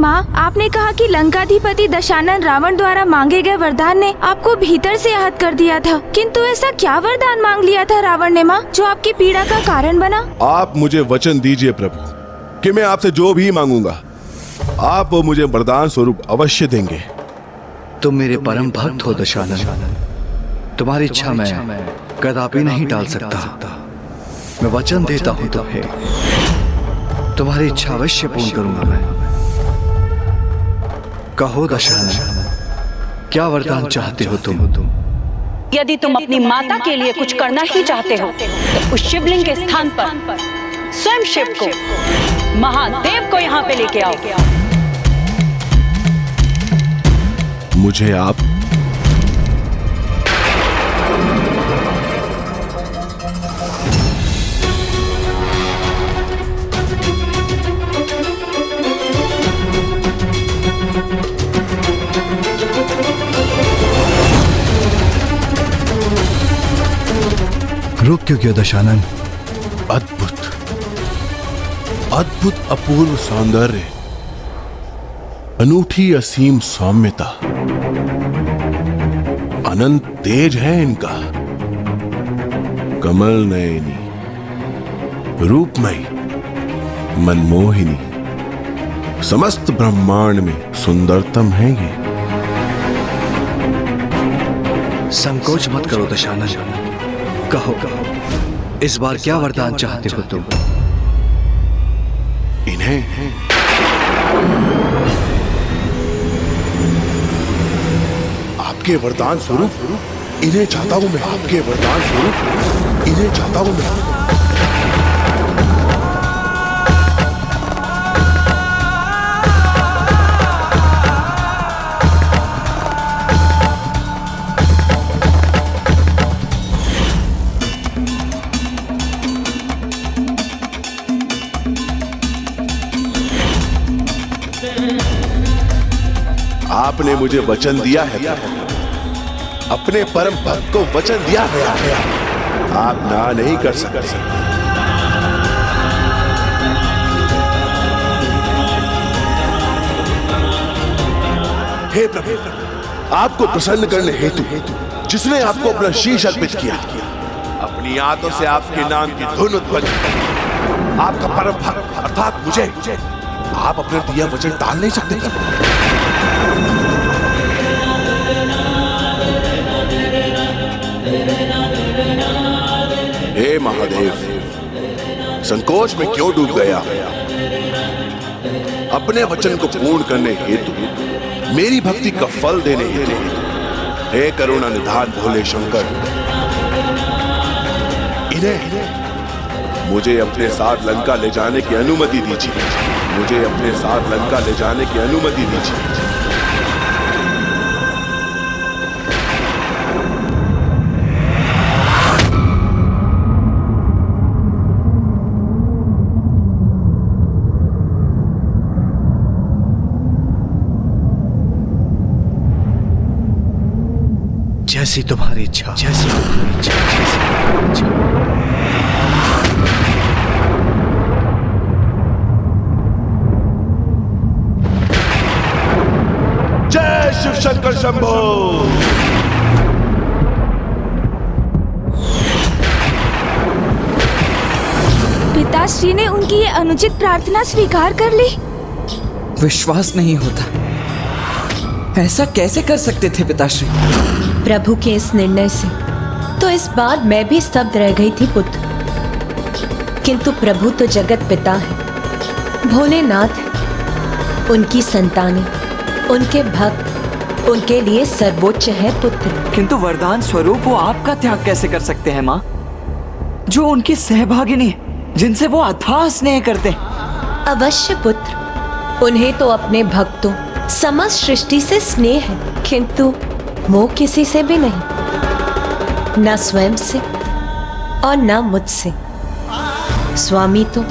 माँ, आपने कहा कि लंकाधिपति दशानन रावण द्वारा मांगे गए वरदान ने आपको भीतर से आहत कर दिया था, किंतु ऐसा क्या वरदान मांग लिया था रावण ने माँ, जो आपकी पीड़ा का कारण बना? आप मुझे वचन दीजिए प्रभु कि मैं आपसे जो भी मांगूंगा आप वो मुझे वरदान स्वरूप अवश्य देंगे। तुम मेरे परम भक्त हो दशानन, तुम्हारी इच्छा मैं कदापि नहीं टाल सकता। मैं वचन देता हूँ तुम्हें, तुम्हारी इच्छा अवश्य पूर्ण करूंगा मैं। कहो दशानन, क्या वरदान चाहते हो तुम? यदि तुम अपनी माता के लिए कुछ करना ही चाहते हो तो उस शिवलिंग के स्थान पर स्वयं शिव को, महादेव को यहाँ पे लेके आओ। मुझे आप रुक क्यों गया दशानन? अद्भुत अद्भुत अपूर्व सौंदर्य, अनूठी असीम सौम्यता, अनंत तेज है इनका। कमल नयनी, रूपमयी, मनमोहिनी, समस्त ब्रह्मांड में सुंदरतम है ये। संकोच मत करो दशानन, कहो इस बार क्या वरदान चाहते हो तुम? इन्हें आपके वरदान स्वरूप इन्हें चाहता हूं मैं, आपके वरदान स्वरूप इन्हें चाहता हूं मैं। आपने मुझे वचन दिया है, अपने परम भक्त को वचन दिया है, आप ना नहीं कर सकते। हे प्रभु, आपको प्रसन्न करने हेतु जिसने आपको अपना शीश अर्पित किया, अपनी आंतों से आपके नाम की धुन उत्पन्न, आपका परम भक्त अर्थात मुझे आप अपना दिया वचन टाल नहीं सकते। हे महादेव, संकोच में क्यों डूब गया? अपने वचन को पूर्ण करने हेतु, मेरी भक्ति का फल देने हेतु, हे करुणा निधान भोले शंकर, इन्हें मुझे अपने साथ लंका ले जाने की अनुमति दीजिए। मुझे अपने साथ लंका ले जाने की अनुमति दीजिए। जैसी तुम्हारी इच्छा, जैसी तुम्हारी इच्छा, जैसी तुम्हारी इच्छा। जय शिव शंकर शंभो। पिताश्री ने उनकी ये अनुचित प्रार्थना स्वीकार कर ली। विश्वास नहीं होता, ऐसा कैसे कर सकते थे पिताश्री? प्रभु के इस निर्णय से तो इस बार मैं भी स्तब्ध रह गई थी पुत्र, किंतु प्रभु तो जगत पिता है, भोलेनाथ है, उनकी संतानें, उनके भक्त, उनके लिए सर्वोच्च है पुत्र। किंतु वरदान स्वरूप वो आपका त्याग कैसे कर सकते हैं माँ, जो उनकी सहभागिनी है, जिनसे वो अथाह स्नेह करते हैं? अवश्य पुत्र, उन्हें तो अपने भक्तों समस्त सृष्टि से स्नेह है, किंतु मोह किसी से भी नहीं, न स्वयं से और न मुझसे। स्वामी तो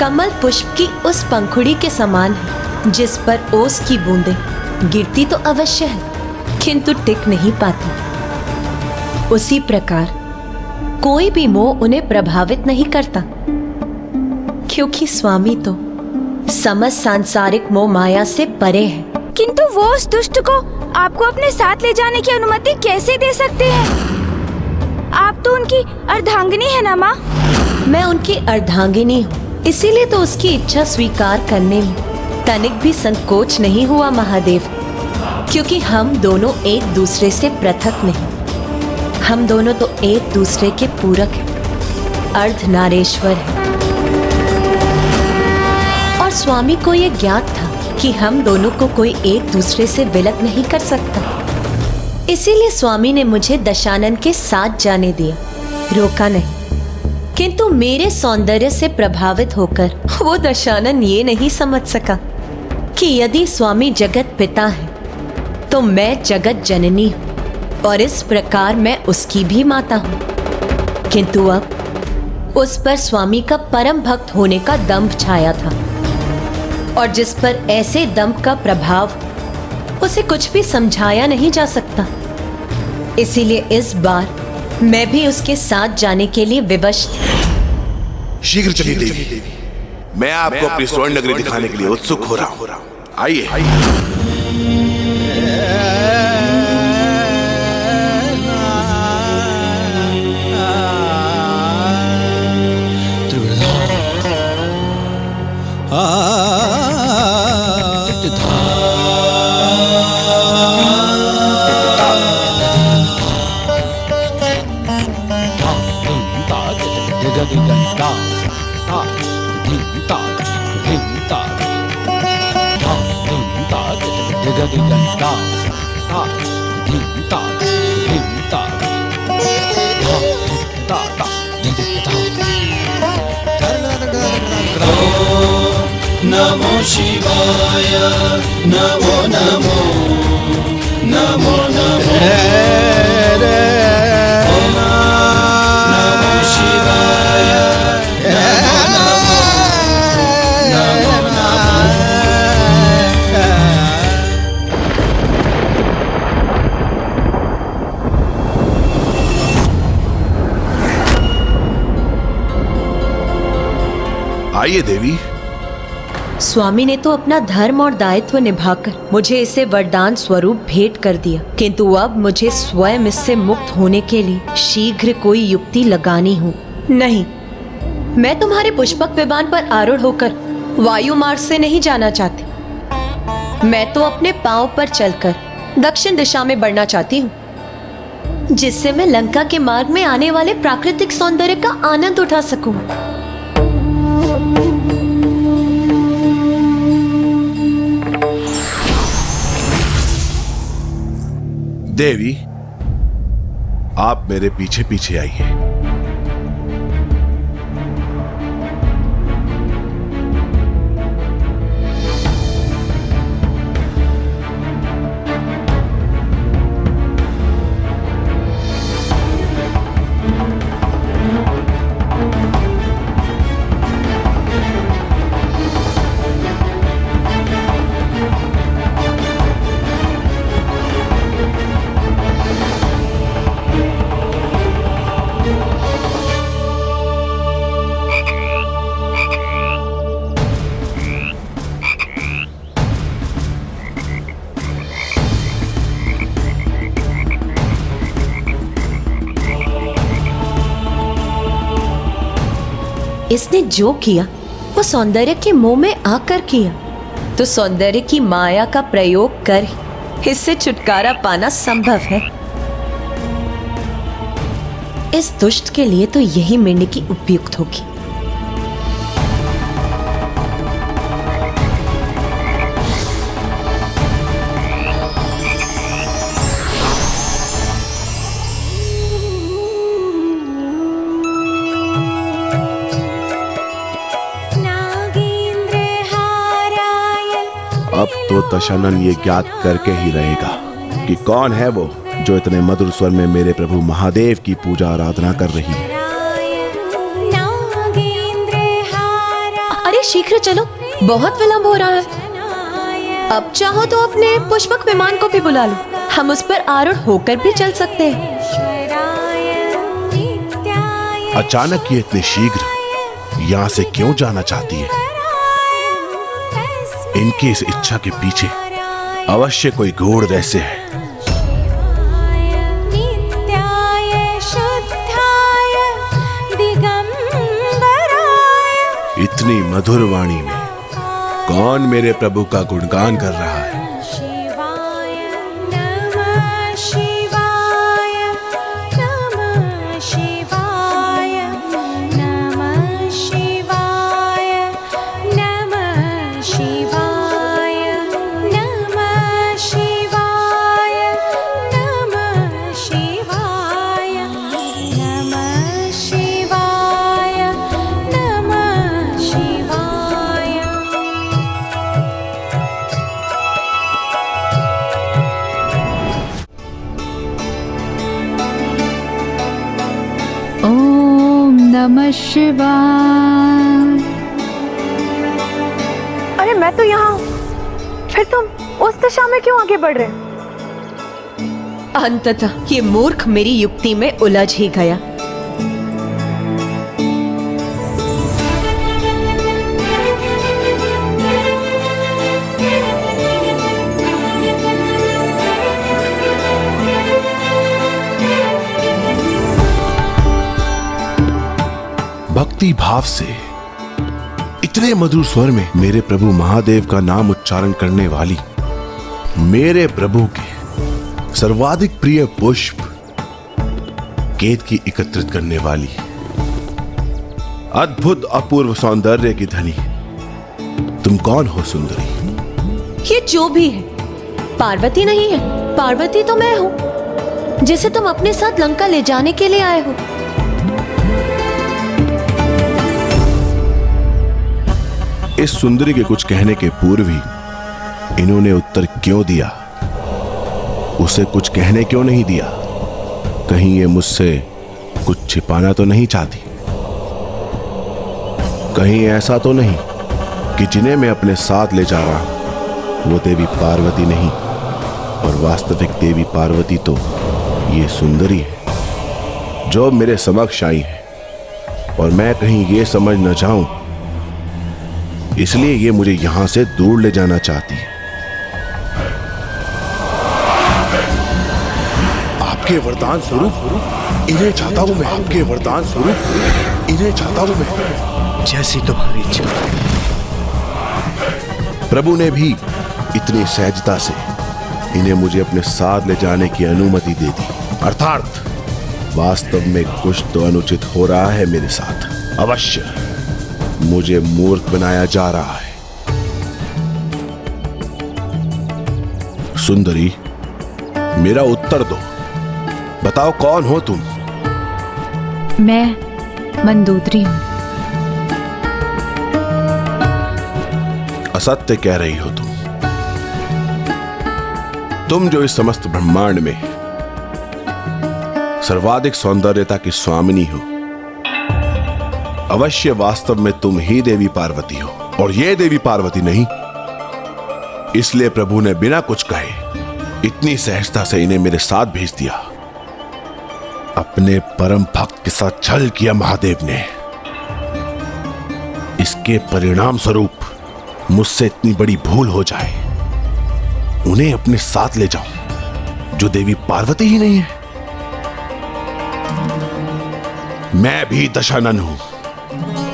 कमल पुष्प की उस पंखुड़ी के समान है, जिस पर ओस की बूंदें गिरती तो अवश्य है, किंतु टिक नहीं पाती। उसी प्रकार कोई भी मोह उन्हें प्रभावित नहीं करता, क्योंकि स्वामी तो समस्त सांसारिक मोह माया से परे है। किंतु वो उस दुष्ट को आपको अपने साथ ले जाने की अनुमति कैसे दे सकते हैं? आप तो उनकी अर्धांगिनी है ना माँ? मैं उनकी अर्धांगिनी हूँ, इसीलिए तो उसकी इच्छा स्वीकार करने में तनिक भी संकोच नहीं हुआ महादेव, क्योंकि हम दोनों एक दूसरे से पृथक नहीं, हम दोनों तो एक दूसरे के पूरक हैं, अर्धनारेश्वर हैं। और स्वामी को ये ज्ञात था कि हम दोनों को कोई एक दूसरे से विलग नहीं कर सकता, इसीलिए स्वामी ने मुझे दशानन के साथ जाने दिया, रोका नहीं। किंतु मेरे सौंदर्य से प्रभावित होकर वो दशानन ये नहीं समझ सका कि यदि स्वामी जगत पिता है तो मैं जगत जननी हूँ और इस प्रकार मैं उसकी भी माता हूँ। किंतु अब उस पर स्वामी का परम भक्त होने का दंभ छाया था, और जिस पर ऐसे दंभ का प्रभाव उसे कुछ भी समझाया नहीं जा सकता। इसीलिए इस बार मैं भी उसके साथ जाने के लिए विवश थी। शीघ्र चलिए देवी, मैं आपको अपनी स्वर्ण नगरी दिखाने के लिए उत्सुक हो रहा हूँ। आइए। नमो शिवाय नमो नमो नमो नमो नमो शिवाय नमो नमो नमो नमो। आइए देवी। स्वामी ने तो अपना धर्म और दायित्व निभाकर मुझे इसे वरदान स्वरूप भेंट कर दिया, किंतु अब मुझे स्वयं इससे मुक्त होने के लिए शीघ्र कोई युक्ति लगानी हो। नहीं, मैं तुम्हारे पुष्पक विमान पर आरूढ़ होकर वायु मार्ग से नहीं जाना चाहती। मैं तो अपने पांव पर चलकर दक्षिण दिशा में बढ़ना चाहती हूँ, जिससे मैं लंका के मार्ग में आने वाले प्राकृतिक सौंदर्य का आनंद उठा सकूं। देवी, आप मेरे पीछे पीछे आइए। इसने जो किया वो सौंदर्य के मोह में आकर किया, तो सौंदर्य की माया का प्रयोग कर ही इससे छुटकारा पाना संभव है। इस दुष्ट के लिए तो यही मिलने उपयुक्त होगी। अब तो दशानन ये ज्ञात करके ही रहेगा कि कौन है वो जो इतने मधुर स्वर में मेरे प्रभु महादेव की पूजा आराधना कर रही है। अरे शीघ्र चलो, बहुत विलंब हो रहा है। अब चाहो तो अपने पुष्पक विमान को भी बुला लो, हम उस पर आरूढ़ होकर भी चल सकते हैं। अचानक ये इतने शीघ्र यहाँ से क्यों जाना चाहती है? इनकी इस इच्छा के पीछे अवश्य कोई गूढ़ रहस्य है। इतनी मधुर वाणी में कौन मेरे प्रभु का गुणगान कर रहा है? नमः शिवाय। अरे मैं तो यहाँ हूँ, फिर तुम उस दिशा में क्यों आगे बढ़ रहे? अंततः ये मूर्ख मेरी युक्ति में उलझ ही गया। भक्ति भाव से इतने मधुर स्वर में मेरे प्रभु महादेव का नाम उच्चारण करने वाली, मेरे प्रभु के सर्वाधिक प्रिय पुष्प केत की एकत्रित करने वाली, अद्भुत अपूर्व सौंदर्य की धनी तुम कौन हो सुंदरी? ये जो भी है पार्वती नहीं है। पार्वती तो मैं हूँ जिसे तुम अपने साथ लंका ले जाने के लिए आए हो। इस सुंदरी के कुछ कहने के पूर्व ही इन्होंने उत्तर क्यों दिया? उसे कुछ कहने क्यों नहीं दिया? कहीं ये मुझसे कुछ छिपाना तो नहीं चाहती? कहीं ऐसा तो नहीं कि जिन्हें मैं अपने साथ ले जा रहा हूं वो देवी पार्वती नहीं, और वास्तविक देवी पार्वती तो ये सुंदरी है जो मेरे समक्ष आई है, और मैं कहीं ये समझ न जाऊं इसलिए ये मुझे यहां से दूर ले जाना चाहती है। आपके वरदान स्वरूप इन्हें चाहता हूं मैं, आपके वरदान स्वरूप इन्हें चाहता हूं मैं। जैसी तुम्हारी इच्छा। प्रभु ने भी इतनी सहजता से इन्हें मुझे अपने साथ ले जाने की अनुमति दे दी, अर्थात वास्तव में कुछ तो अनुचित हो रहा है मेरे साथ। अवश्य मुझे मूर्ख बनाया जा रहा है। सुंदरी, मेरा उत्तर दो, बताओ कौन हो तुम? मैं मंदोदरी हूँ। असत्य कह रही हो तुम जो इस समस्त ब्रह्मांड में सर्वाधिक सौंदर्यता की स्वामिनी हो। अवश्य वास्तव में तुम ही देवी पार्वती हो, और ये देवी पार्वती नहीं। इसलिए प्रभु ने बिना कुछ कहे इतनी सहजता से इन्हें मेरे साथ भेज दिया। अपने परम भक्त के साथ छल किया महादेव ने। इसके परिणाम स्वरूप मुझसे इतनी बड़ी भूल हो जाए, उन्हें अपने साथ ले जाऊं जो देवी पार्वती ही नहीं है। मैं भी दशानन हूं,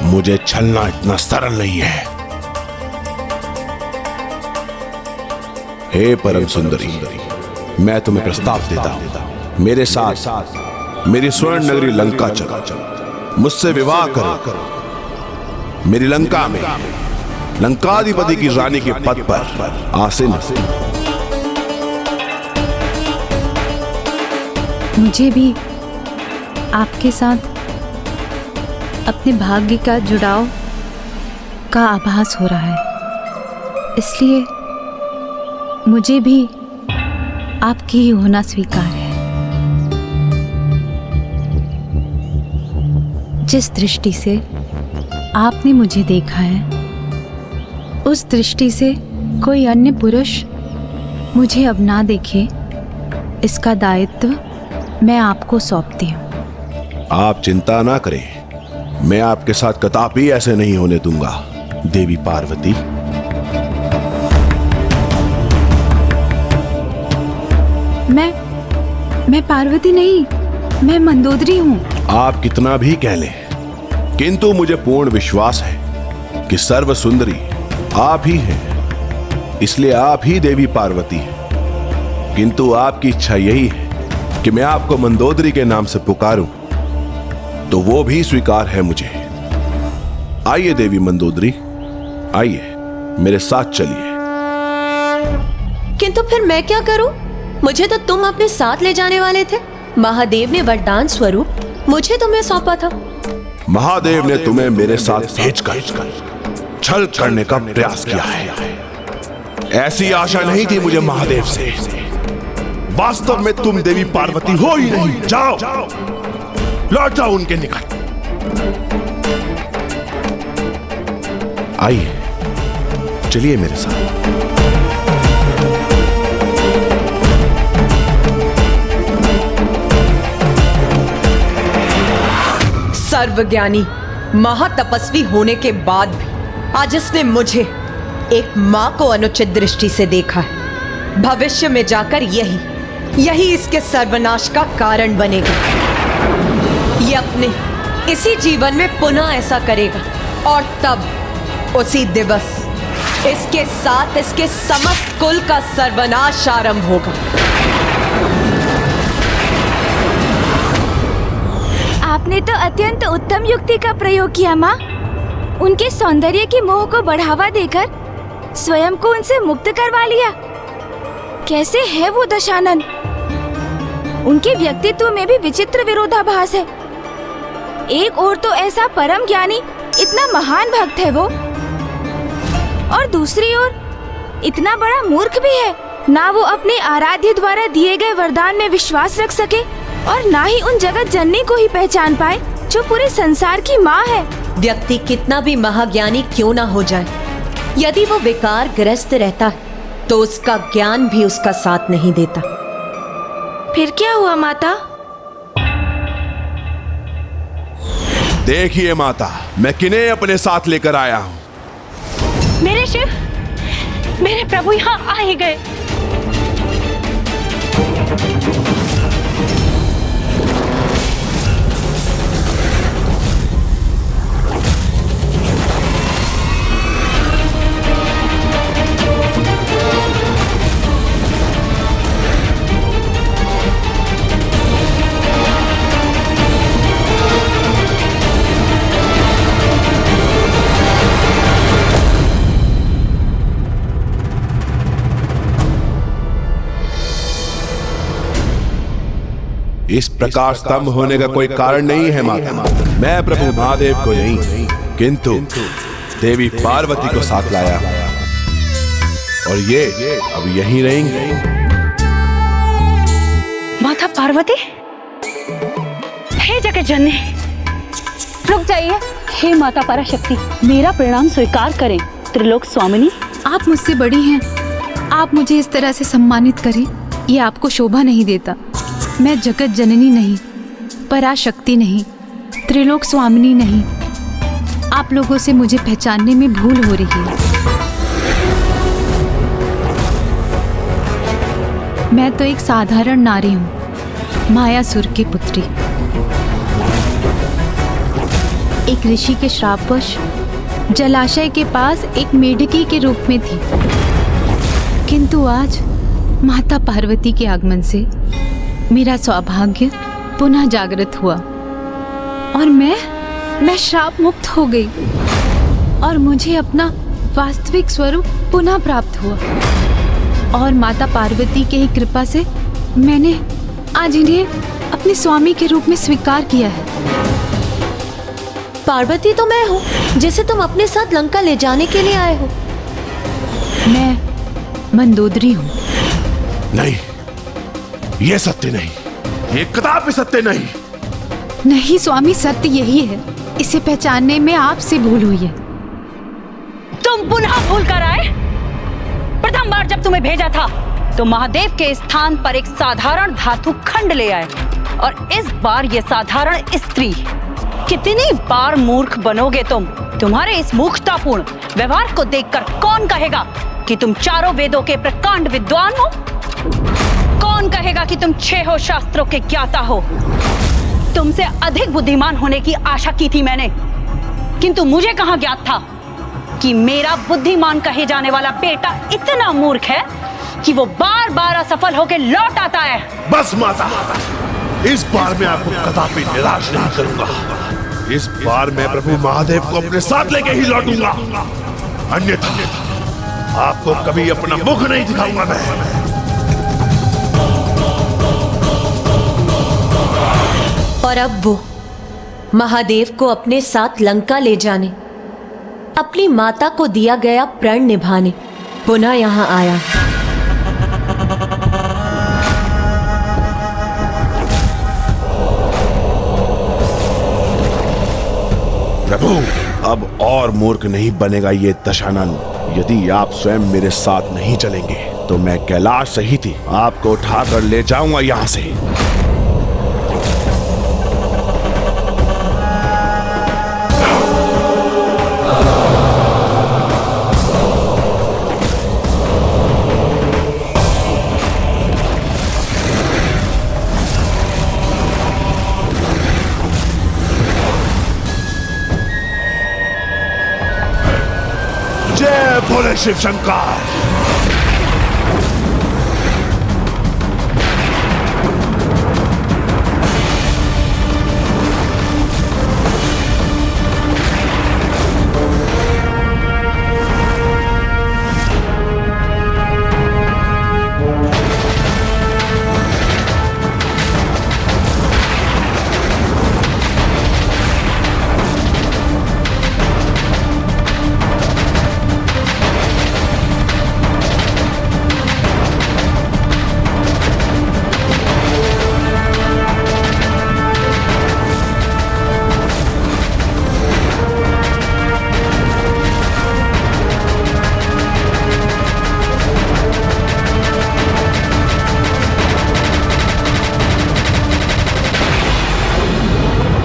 मुझे छलना इतना सरल नहीं है। हे परम सुंदरी, मैं तुम्हें प्रस्ताव देता हूं, मेरे साथ मेरी स्वर्ण नगरी लंका चलो, मुझसे विवाह करो। मेरी लंका में लंकाधिपति की रानी के पद पर आसीन। मुझे भी आपके साथ अपने भाग्य का जुड़ाव का आभास हो रहा है, इसलिए मुझे भी आपकी ही होना स्वीकार है। जिस दृष्टि से आपने मुझे देखा है, उस दृष्टि से कोई अन्य पुरुष मुझे अब ना देखे, इसका दायित्व मैं आपको सौंपती हूँ। आप चिंता ना करें, मैं आपके साथ कदापि ऐसे नहीं होने दूंगा देवी पार्वती। मैं पार्वती नहीं, मैं मंदोदरी हूँ। आप कितना भी कह लें, किंतु मुझे पूर्ण विश्वास है कि सर्व सुंदरी आप ही हैं, इसलिए आप ही देवी पार्वती हैं। किंतु आपकी इच्छा यही है कि मैं आपको मंदोदरी के नाम से पुकारूं, तो वो भी स्वीकार है मुझे। आइए देवी मंदोदरी, आइए मेरे साथ चलिए। किंतु फिर मैं क्या करूं? मुझे तो तुम अपने साथ ले जाने वाले थे। महादेव ने वरदान स्वरूप मुझे तुम्हें सौंपा था। महादेव ने तुम्हें मेरे साथ भेजकर छल करने का प्रयास किया है। ऐसी आशा नहीं थी मुझे महादेव से। वास्तव में तुम देवी पार्वती हो ही नहीं। जाओ, लौट जाओ उनके निकट। आइए, चलिए मेरे साथ। सर्वज्ञानी महातपस्वी होने के बाद भी आज इसने मुझे एक मां को अनुचित दृष्टि से देखा है। भविष्य में जाकर यही इसके सर्वनाश का कारण बनेगा। ये अपने इसी जीवन में पुनः ऐसा करेगा और तब उसी दिवस इसके साथ इसके समस्त कुल का सर्वनाश आरंभ होगा। आपने तो अत्यंत उत्तम युक्ति का प्रयोग किया माँ। उनके सौंदर्य के मोह को बढ़ावा देकर स्वयं को उनसे मुक्त करवा लिया। कैसे है वो दशानन? उनके व्यक्तित्व में भी विचित्र विरोधाभास है। एक ओर तो ऐसा परम ज्ञानी, इतना महान भक्त है वो, और दूसरी ओर इतना बड़ा मूर्ख भी है। ना वो अपने आराध्य द्वारा दिए गए वरदान में विश्वास रख सके और ना ही उन जगत जननी को ही पहचान पाए जो पूरे संसार की माँ है। व्यक्ति कितना भी महाज्ञानी क्यों ना हो जाए, यदि वो विकार ग्रस्त रहता है तो उसका ज्ञान भी उसका साथ नहीं देता। फिर क्या हुआ माता? देखिए माता, मैं किन्हें अपने साथ लेकर आया हूँ। मेरे शिव, मेरे प्रभु यहाँ आ ही गए। इस प्रकार स्तंभ होने का कोई कारण नहीं है माता। मैं प्रभु महादेव को नहीं, किंतु देवी पार्वती को साथ लाया और ये अब यहीं रहेंगे। माता पार्वती, हे जगत जननी, रुक जाइए। हे माता पराशक्ति, मेरा प्रणाम स्वीकार करें। त्रिलोक स्वामिनी, आप मुझसे बड़ी हैं, आप मुझे इस तरह से सम्मानित करें, ये आपको शोभा नहीं देता। मैं जगत जननी नहीं, पराशक्ति नहीं, त्रिलोक स्वामिनी नहीं। आप लोगों से मुझे पहचानने में भूल हो रही है। मैं तो एक साधारण नारी हूँ, मायासुर की पुत्री। एक ऋषि के श्रापवश जलाशय के पास एक मेढकी के रूप में थी, किंतु आज माता पार्वती के आगमन से मेरा सौभाग्य पुनः जागृत हुआ और मैं श्राप मुक्त हो गई और मुझे अपना वास्तविक स्वरूप पुनः प्राप्त हुआ। और माता पार्वती के ही कृपा से मैंने आज इन्हें अपने स्वामी के रूप में स्वीकार किया है। पार्वती तो मैं हूँ जिसे तुम अपने साथ लंका ले जाने के लिए आए हो। मैं मंदोदरी हूँ। नहीं, ये सत्य नहीं, ये कदापि सत्य नहीं। नहीं स्वामी, सत्य यही है। इसे पहचानने में आपसे भूल हुई है। तुम पुनः भूल कर आए। प्रथम बार जब तुम्हें भेजा था तो महादेव के स्थान पर एक साधारण धातु खंड ले आए, और इस बार ये साधारण स्त्री। कितनी बार मूर्ख बनोगे तुम? तुम्हारे इस मूर्खतापूर्ण व्यवहार को देखकर कौन कहेगा कि तुम चारों वेदों के प्रकांड विद्वान हो? कौन कहेगा कि तुम 6 शास्त्रों के ज्ञाता हो? तुमसे अधिक बुद्धिमान होने की आशा की थी मैंने, किंतु मुझे कहां ज्ञात था कि मेरा बुद्धिमान कहे जाने वाला बेटा इतना मूर्ख है कि वो बार बार असफल होकर लौट आता है। बस माता, इस बार मैं आपको कदापि निराश नहीं करूंगा। इस बार मैं प्रभु महादेव को अपने साथ लेके ही लौटूंगा, अन्यथा आपको कभी अपना मुख नहीं दिखाऊंगा मैं। और अब वो महादेव को अपने साथ लंका ले जाने, अपनी माता को दिया गया प्रण निभाने पुनः यहाँ आया। प्रभु, अब और मूर्ख नहीं बनेगा ये दशानन। यदि आप स्वयं मेरे साथ नहीं चलेंगे तो मैं कैलाश सहित ही आपको उठाकर ले जाऊंगा यहाँ से। जय भोले शिव शंकर।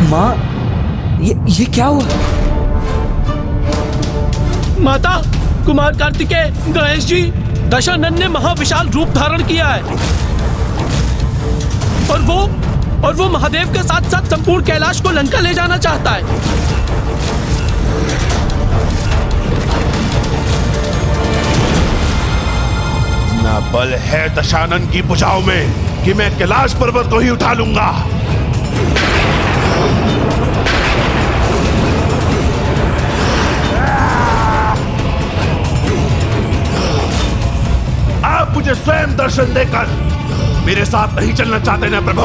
माँ, ये क्या हुआ? माता, कुमार कार्तिकेय, गणेश जी, दशानन ने महाविशाल रूप धारण किया है और वो महादेव के साथ साथ संपूर्ण कैलाश को लंका ले जाना चाहता है। इतना बल है दशानन की भुजाओं में कि मैं कैलाश पर्वत को ही उठा लूंगा। आप मुझे स्वयं दर्शन देकर मेरे साथ नहीं चलना चाहते ना प्रभु?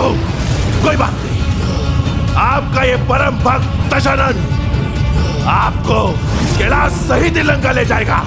कोई बात नहीं, आपका ये परम भक्त दशानन आपको कैलाश सहित लंका ले जाएगा।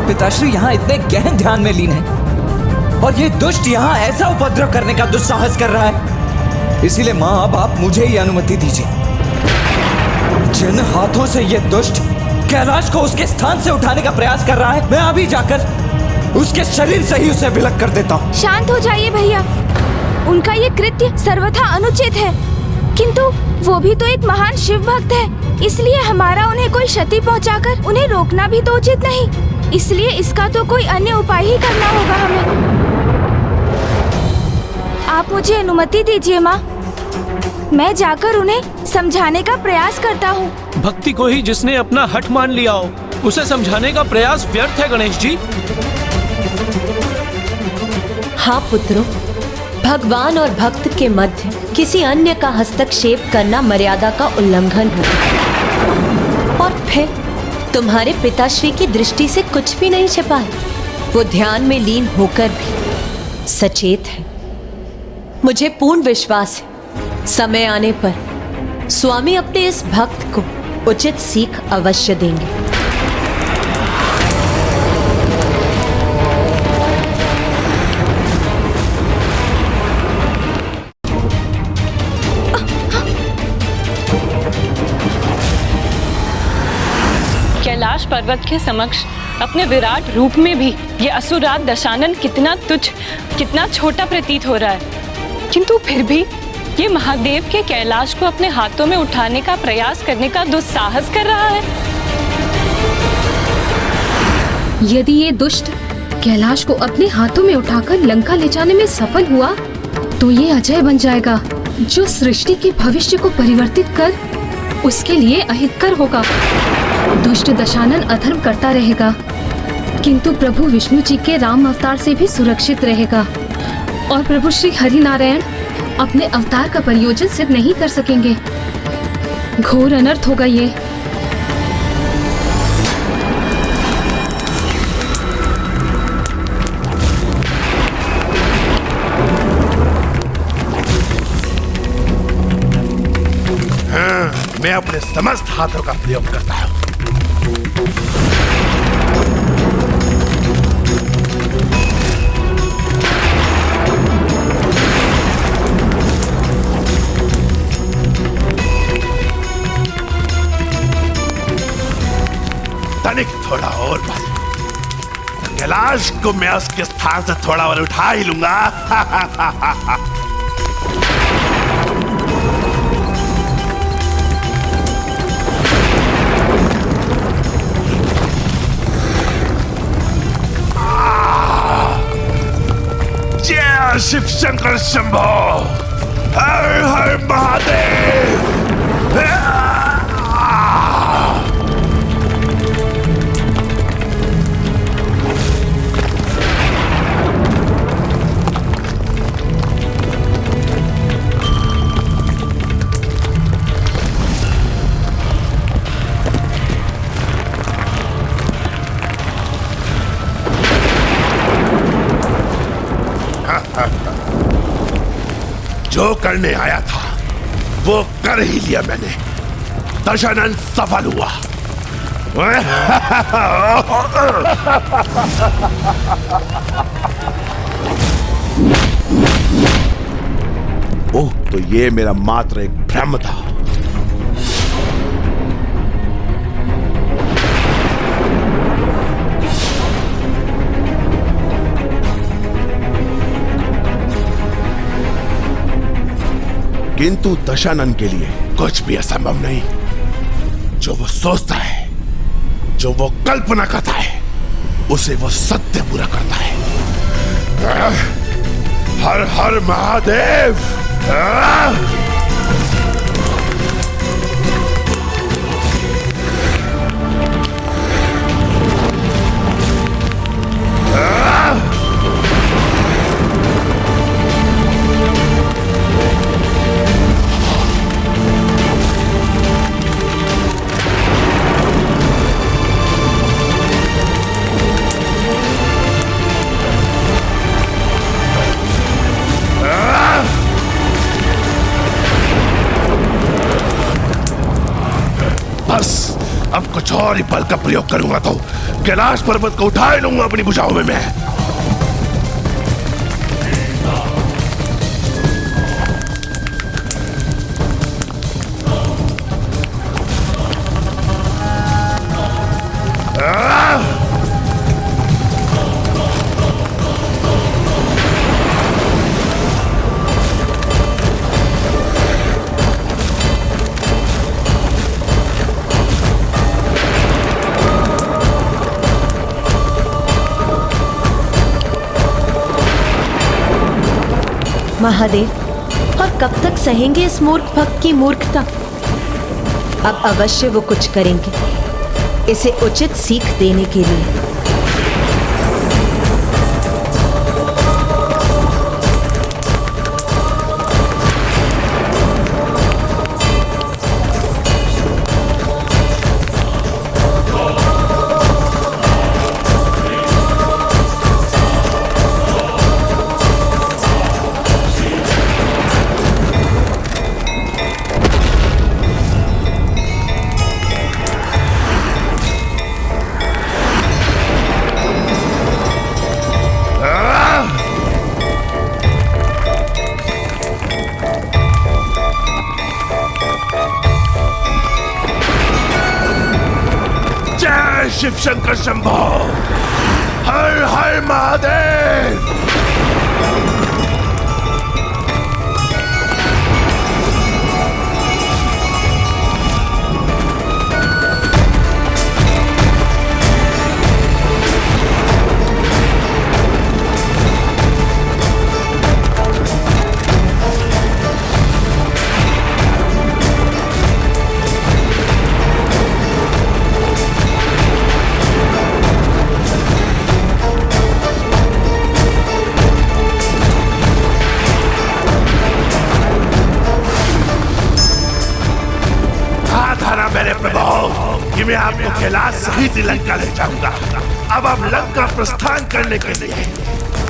पिताश्री यहाँ इतने गहन ध्यान में लीन है और ये दुष्ट यहाँ ऐसा उपद्रव करने का दुस्साहस कर रहा है। इसीलिए माँ, अब आप मुझे ही अनुमति दीजिए। जिन हाथों से ये दुष्ट कैलाश को उसके स्थान से उठाने का प्रयास कर रहा है, मैं अभी जाकर उसके शरीर से ही उसे विलग कर देता हूँ। शांत हो जाइए भैया, उनका ये कृत्य सर्वथा अनुचित है, किंतु वो भी तो एक महान शिव भक्त है, इसलिए हमारा उन्हें कोई क्षति पहुंचाकर उन्हें रोकना भी तो उचित नहीं। इसलिए इसका तो कोई अन्य उपाय ही करना होगा हमें। आप मुझे अनुमति दीजिए माँ, मैं जाकर उन्हें समझाने का प्रयास करता हूँ। भक्ति को ही जिसने अपना हठ मान लिया हो, उसे समझाने का प्रयास व्यर्थ है गणेश जी। हाँ पुत्रों, भगवान और भक्त के मध्य किसी अन्य का हस्तक्षेप करना मर्यादा का उल्लंघन होगा। और फिर तुम्हारे पिताश्री की दृष्टि से कुछ भी नहीं छिपा है। वो ध्यान में लीन होकर भी सचेत है। मुझे पूर्ण विश्वास है, समय आने पर स्वामी अपने इस भक्त को उचित सीख अवश्य देंगे। पर्वत के समक्ष अपने विराट रूप में भी ये असुरराज दशानन कितना तुच्छ, कितना छोटा प्रतीत हो रहा है, किंतु फिर भी ये महादेव के कैलाश को अपने हाथों में उठाने का प्रयास करने का दुस्साहस कर रहा है। यदि ये दुष्ट कैलाश को अपने हाथों में उठाकर लंका ले जाने में सफल हुआ तो ये अजय बन जाएगा, जो सृष्टि के भविष्य को परिवर्तित कर उसके लिए अहितकर होगा। दुष्ट दशानन अधर्म करता रहेगा, किंतु प्रभु विष्णु जी के राम अवतार से भी सुरक्षित रहेगा और प्रभु श्री हरि नारायण अपने अवतार का प्रयोजन सिद्ध नहीं कर सकेंगे। घोर अनर्थ होगा ये। मैं अपने समस्त हाथों का प्रयोग करता हूं। तनिक थोड़ा और बस, कैलाश को मैं उसके स्थान से थोड़ा और उठा ही लूंगा। जय शिव शंकर शंभो, हर हर महादेव। जो करने आया था वो कर ही लिया मैंने। दशानन सफल हुआ। ओह, तो ये मेरा मात्र एक भ्रम था। किंतु दशानन के लिए कुछ भी असंभव नहीं। जो वो सोचता है, जो वो कल्पना करता है, उसे वो सत्य पूरा करता है। हर हर महादेव। अब कुछ और ही बल का प्रयोग करूंगा तो कैलाश पर्वत को उठा ही लूंगा अपनी भुजाओं में मैं। महादेव, और कब तक सहेंगे इस मूर्ख भक्त की मूर्खता? अब अवश्य वो कुछ करेंगे इसे उचित सीख देने के लिए। शिव शंकर शंभो, हर हर महादेव। मेरे प्रभु कि मैं आपको कैलाश सहित लंका ले जाऊंगा। अब आप लंका प्रस्थान करने के लिए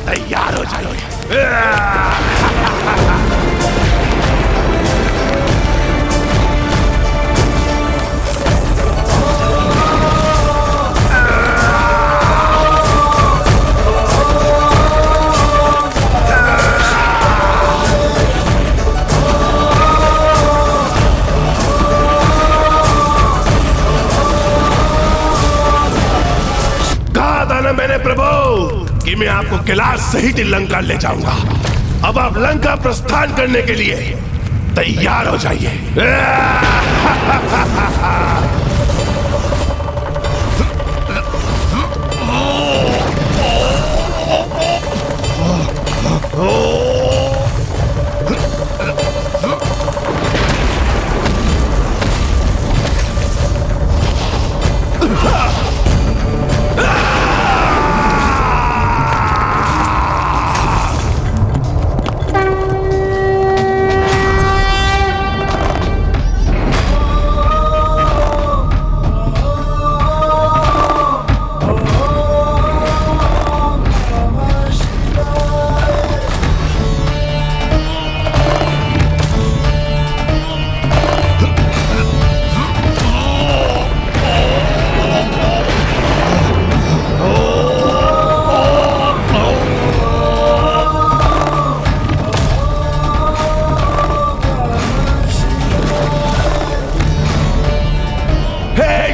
तैयार हो जाइए। मेरे प्रभु कि मैं आपको कैलाश सहित लंका ले जाऊंगा। अब आप लंका प्रस्थान करने के लिए तैयार हो जाइए।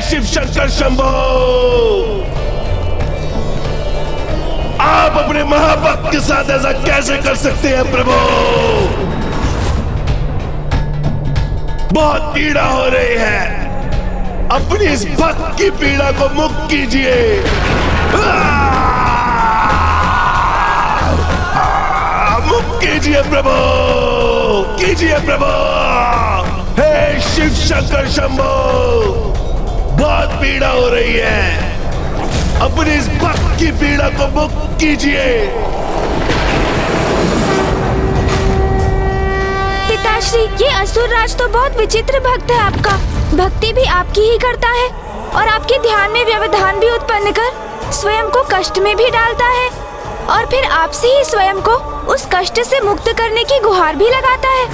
शिव शंकर शंभो, आप अपने महाभक्त के साथ ऐसा कैसे कर सकते हैं प्रभु? बहुत पीड़ा हो रही है, अपनी इस भक्त की पीड़ा को मुक्त कीजिए। मुक्त कीजिए प्रभु, कीजिए प्रभु। हे शिव शंकर शंभो, बहुत पीड़ा हो रही है, अपनी इस भक्त की पीड़ा को मुक्त कीजिए। पिताश्री, ये असुर राज तो बहुत विचित्र भक्त है आपका। भक्ति भी आपकी ही करता है और आपके ध्यान में व्यवधान भी उत्पन्न कर स्वयं को कष्ट में भी डालता है और फिर आपसे ही स्वयं को उस कष्ट से मुक्त करने की गुहार भी लगाता है।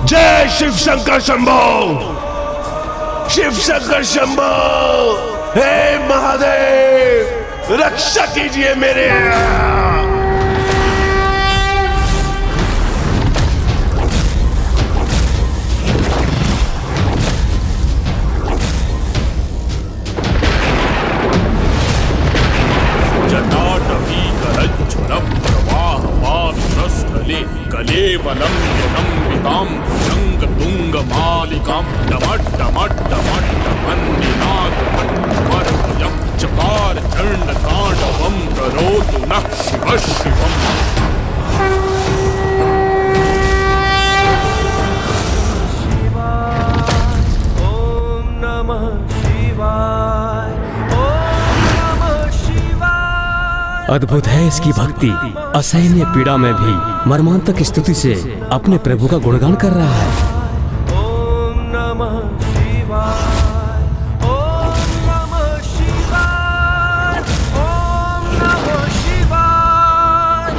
जय शिव शंकर शंभो, शिव शंकर शंभो, हे महादेव, रक्षा कीजिए मेरे। जटाटवी गरज्ज्वलं प्रवाहपावितस्थले कलेवलं यनम्बितां भुजङ्गतुङ्गमालिकां डमड्डमड्डमड्डमन्निनादमड्डमर्भयं चकार चण्डताण्डवं करोतु नः शिवः शिवम्। अद्भुत है इसकी भक्ति। असहनीय पीड़ा में भी मर्मांतक स्तुति से अपने प्रभु का गुणगान कर रहा है। ओम नमः शिवाय, ओम नमः शिवाय, ओम नमः शिवाय।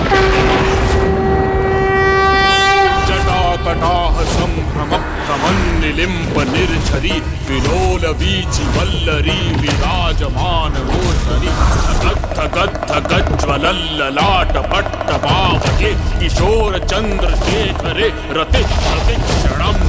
जटाकटाह संभ्रम प्रमन्निलिम्ब निर्झरी विलोल वीचि वल्लरी विराजमान गोचरी गद्ध गज्ज्वलल्ललाट पट्टपावके किशोर चंद्रशेखरे रति प्रतिक्षणम्।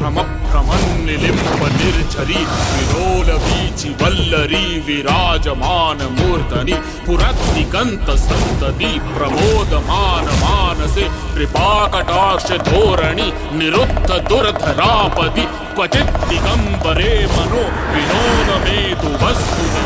भ्रमन्निलिम्प निर्झरी विलोलवीचि वल्लरी विराजमान मूर्धनि पुरद्दिगन्त सन्तति प्रमोदमान मानसे कृपाकटाक्ष धोरणि निरुद्ध दुर्धरापदि क्वचित् दिगम्बरे मनो विनोदमेतु वस्तुनि।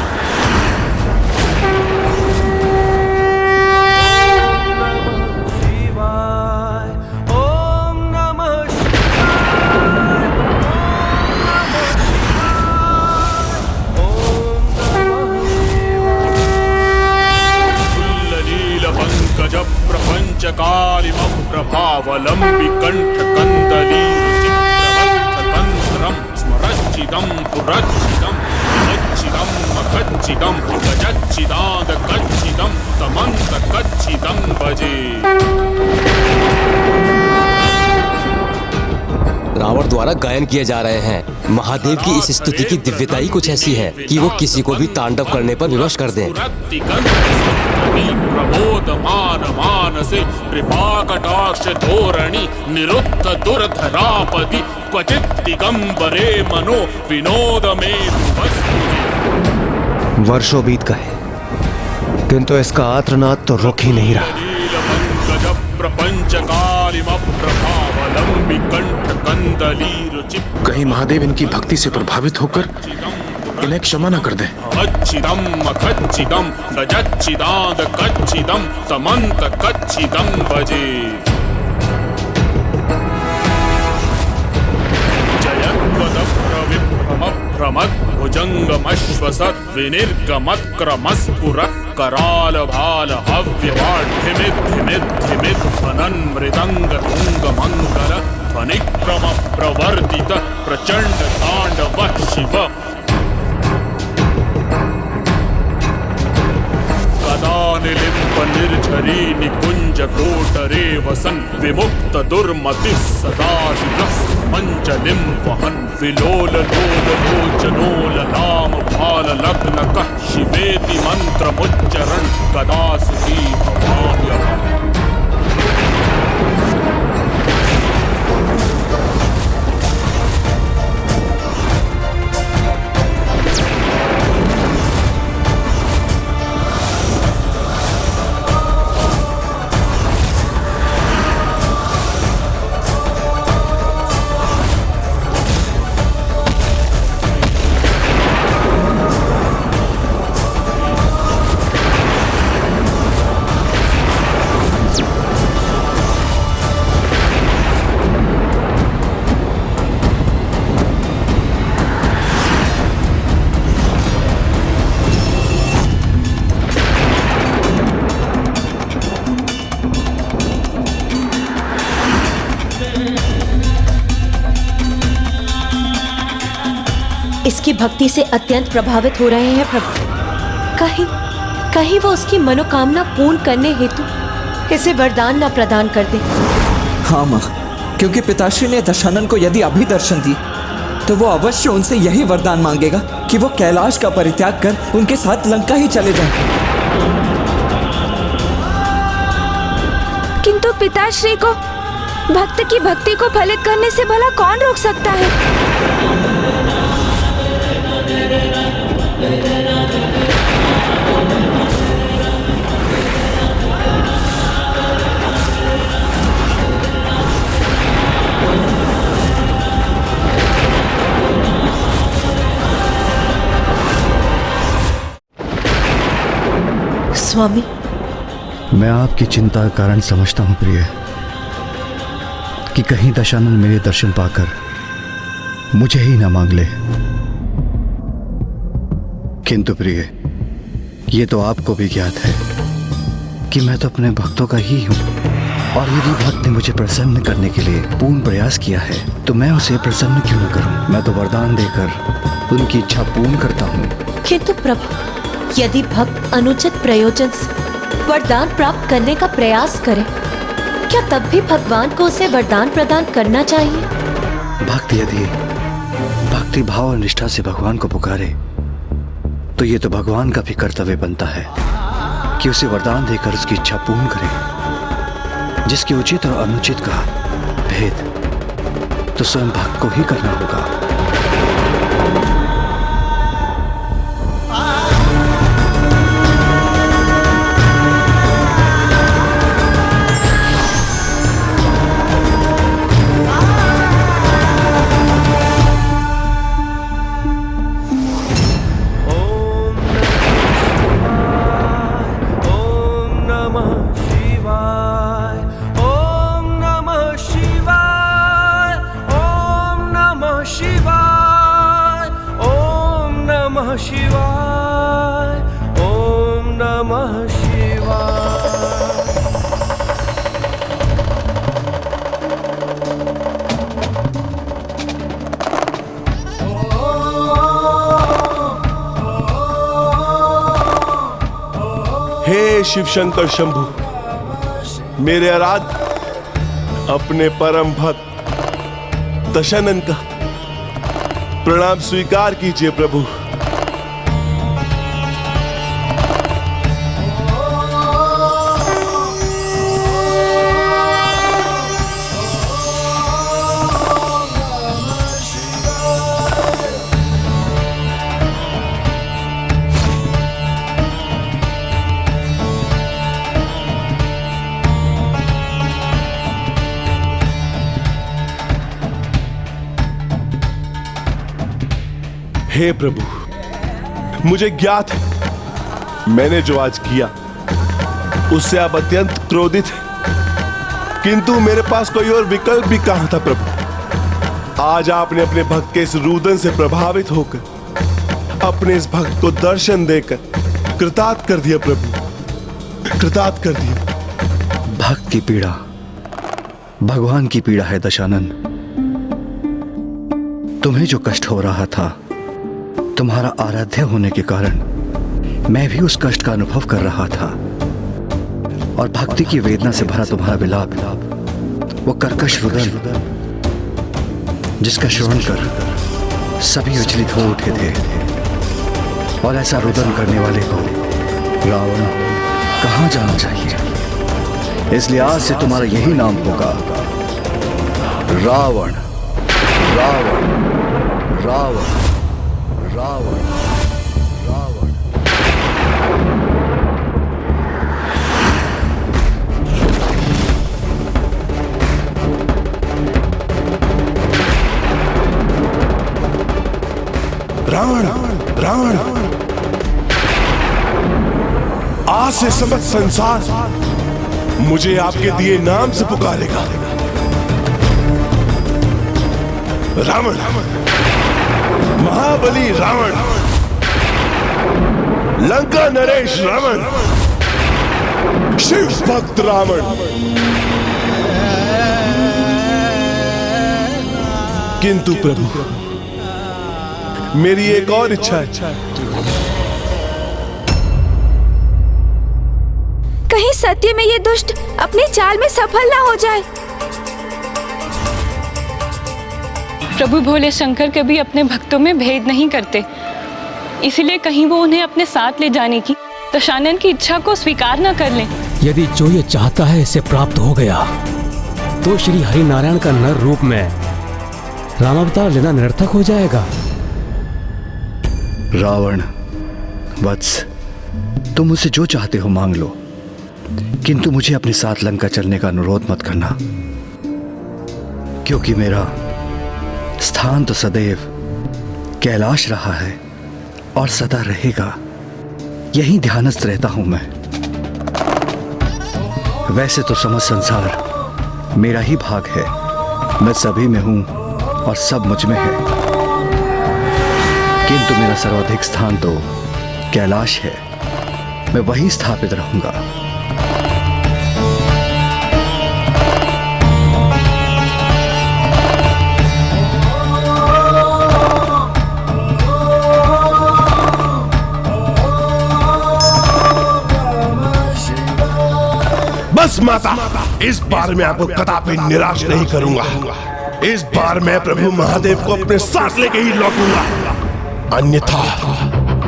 प्रभावलंबि कंठ कंदली तंत्रम स्मरच्चिदं पुरच्चिदं मच्चिदं मखच्चिदं गजच्चिदाद कच्चिदं तमंत कच्चिदं भजे। रावण द्वारा गायन किए जा रहे हैं। महादेव की इस स्तुति की दिव्यता ही कुछ ऐसी है कि वो किसी को भी तांडव करने पर विवश कर दें। प्रबोधमान मानसे कृपाकटाक्ष धोरणि निरुद्ध दुर्धरापदि क्वचित् दिगंबरे मनो विनोदमेतु वस्तुनि। वर्षों बीत गए किंतु इसका आर्तनाद तो रुक ही नहीं रहा। कहीं महादेव इनकी भक्ति से प्रभावित होकर इन्हें क्षमा न कर दें। अच्छिदं मखच्चिदं गजच्चिदाद कच्चिदं तमंत कच्चिदं भजे। भुजंगमश्वसत् विनिर्गमत्क्रमस्फुरत् कराल भाल हव्यवाढ्यमिद्धिमिद्धिमिद् फनन्मृदंग तुंगमंगल ध्वनिक्रम प्रवर्तित प्रचंड तांडव शिव। निलिम्प निर्झरी निकुंज कोटरे वसन विमुक्त दुर्मति सदा मंचलिम वहन विलोल लोल लोचनोल लाम भाल लग्न कः शिवेति मंत्र मुच्चरण कदा सुधी भवाम्यहम्। इसकी भक्ति से अत्यंत प्रभावित हो रहे हैं प्रभु। कहीं वो उसकी मनोकामना पूर्ण करने हेतु इसे वरदान न प्रदान कर दे। हाँ माँ, क्योंकि पिताश्री ने दशानन को यदि अभी दर्शन दिए तो वो अवश्य उनसे यही वरदान मांगेगा कि वो कैलाश का परित्याग कर उनके साथ लंका ही चले जाएं। किंतु पिताश्री को भक्त की भक्ति को फलित करने से भला कौन रोक सकता है? स्वामी, मैं आपकी चिंता का कारण समझता हूं प्रिय, कि कहीं दशानन मेरे दर्शन पाकर मुझे ही ना मांग ले। किंतु प्रिय, ये तो आपको भी ज्ञात है कि मैं तो अपने भक्तों का ही हूं, और यदि भक्त ने मुझे प्रसन्न करने के लिए पूर्ण प्रयास किया है तो मैं उसे प्रसन्न क्यों न करूं। मैं तो वरदान देकर उनकी इच्छा पूर्ण करता हूं। किंतु प्रभु, यदि भक्त अनुचित प्रयोजन से वरदान प्राप्त करने का प्रयास करे, क्या तब भी भगवान को उसे वरदान प्रदान करना चाहिए? भक्त यदि भक्ति भाव और निष्ठा से भगवान को पुकारे तो ये तो भगवान का भी कर्तव्य बनता है कि उसे वरदान देकर उसकी इच्छा पूर्ण करे, जिसके उचित और अनुचित का भेद तो स्वयं भक्त को ही करना होगा। हे शिव शंकर शंभु, मेरे आराध्य अपने परम भक्त दशानन का प्रणाम स्वीकार कीजिए प्रभु। हे प्रभु, मुझे ज्ञात है मैंने जो आज किया उससे आप अत्यंत क्रोधित हैं, किंतु मेरे पास कोई और विकल्प भी कहां था प्रभु। आज आपने अपने भक्त के इस रुदन से प्रभावित होकर अपने इस भक्त को दर्शन देकर कृतार्थ कर दिया प्रभु, कृतार्थ कर दिया। भक्त की पीड़ा भगवान की पीड़ा है दशानन। तुम्हें जो कष्ट हो रहा था तुम्हारा आराध्य होने के कारण मैं भी उस कष्ट का अनुभव कर रहा था, और भक्ति की वेदना से भरा तुम्हारा विलाप, वो कर्कश रुदन जिसका श्रवण कर सभी विचलित हो उठे थे, और ऐसा रुदन करने वाले को रावण कहां जाना चाहिए। इसलिए आज से तुम्हारा यही नाम होगा, रावण रावण रावण रावण रावण। रावण रावण, आज से समस्त संसार मुझे आपके दिए नाम से पुकारेगा। रावण, महाबली रावण, लंका नरेश रावण, शिव भक्त रावण। किंतु प्रभु, मेरी एक और इच्छा है। कहीं सत्य में ये दुष्ट अपनी चाल में सफल ना हो जाए। प्रभु भोले शंकर कभी अपने भक्तों में भेद नहीं करते, इसलिए कहीं वो उन्हें अपने साथ ले जाने की दशानन की इच्छा को स्वीकार न कर लें। यदि जो ये चाहता है इसे प्राप्त हो गया तो श्री हरि नारायण का नर रूप में रामावतार लेना निरर्थक हो जाएगा। रावण वत्स, तुम मुझसे जो चाहते हो मांग लो, किंतु मुझे अपने साथ लंका चलने का अनुरोध मत करना, क्योंकि मेरा स्थान तो सदैव कैलाश रहा है और सदा रहेगा। यही ध्यानस्थ रहता हूं मैं। वैसे तो समस्त संसार मेरा ही भाग है, मैं सभी में हूं और सब मुझ में है, किंतु मेरा सर्वाधिक स्थान तो कैलाश है। मैं वहीं स्थापित रहूंगा। बस माता, इस बार मैं आपको कदापि निराश नहीं करूंगा। इस बार मैं प्रभु महादेव को अपने साथ लेके ही लौटूंगा, अन्यथा